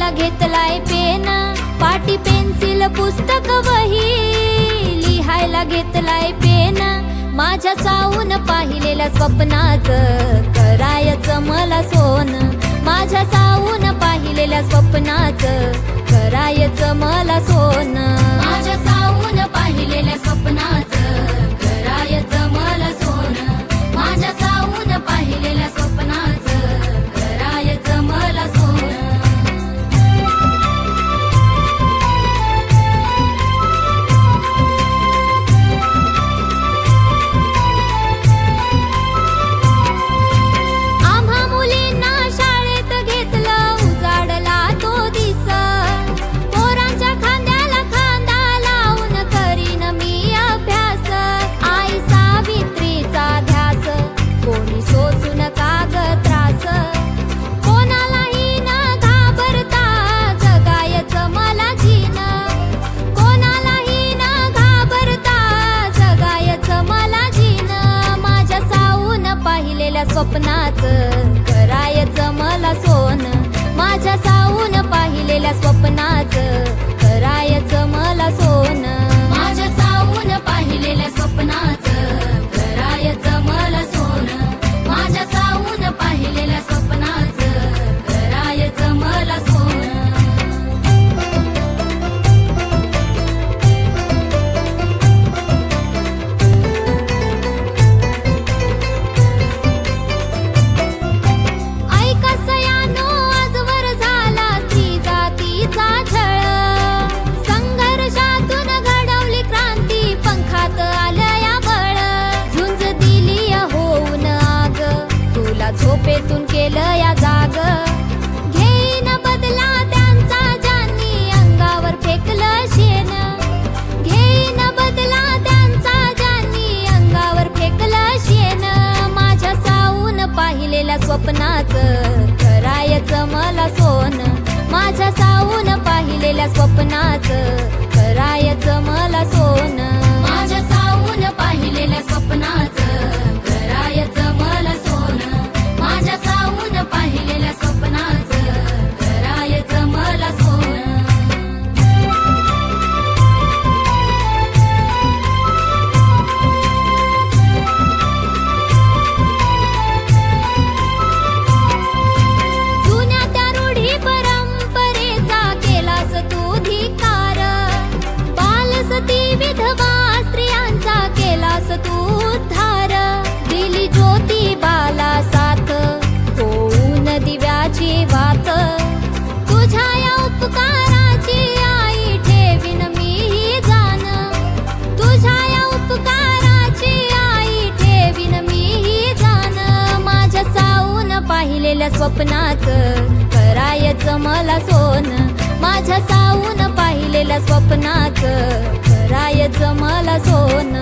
घेतलाय पेन, पाटी पेन्सिल पुस्तक वही, लिहायला घेतलाय पेन, माझ्या सावून पाहिलेल्या स्वप्नाचं करायचं मला सोन, माझ्या सावून पाहिलेल्या स्वप्नाचं करायचं मला सोन, माझ्या सावून पाहिलेल्या स्वप्नाचं करायचं मला सोन, माझ्या सावून पाहिलेल्या स्वप्नाचं करायचं मला सोन. स्वप्नाचं करायचं मला सोन, माझ्या सावून पाहिलेल्या स्वप्नाचं करायचं मला सोन, माझ्या सावून पाहिलेल्या स्वप्नाचं करायचं मला सोन, माझ्या सावून पाहिलेल्या स्वप्नाचं करायचं मला सोन. झोपेतून केलं या जाग, घेईन बदला त्यांचा ज्यांनी अंगावर फेकलं शेण, घेईन बदला त्यांचा ज्यांनी अंगावर फेकलं शेण, माझ्या सावून पाहिलेल्या स्वप्नाचं करायचं मला सोन, माझ्या सावून पाहिलेल्या स्वप्नाचं करायचं मला सोन, माझ्या सावून पाहिलेल्या स्वप्नाचं करायचं मला सोन, माझ्या सावून पाहिलेल्या स्वप्नाचं करायचं मला सोन. जुन्या त्या रूढी परंपरेचा केलास तू धिक्कार, बालसती विधवा स्त्रियांचा केलास तू उद्धार, दिली ज्योती बाला साथ होऊन दिव्याची वात, तुझ्या या उपकाराची आई ठेवीन मी जाण, तुझ्या या उपकाराची आई ठेवीन मी जाण, माझ्या सावून पाहिलेल्या स्वप्नाचं करायचं मला सोन, माझ्या सावून पाहिलेल्या स्वप्नाचं करायचं मला सोन.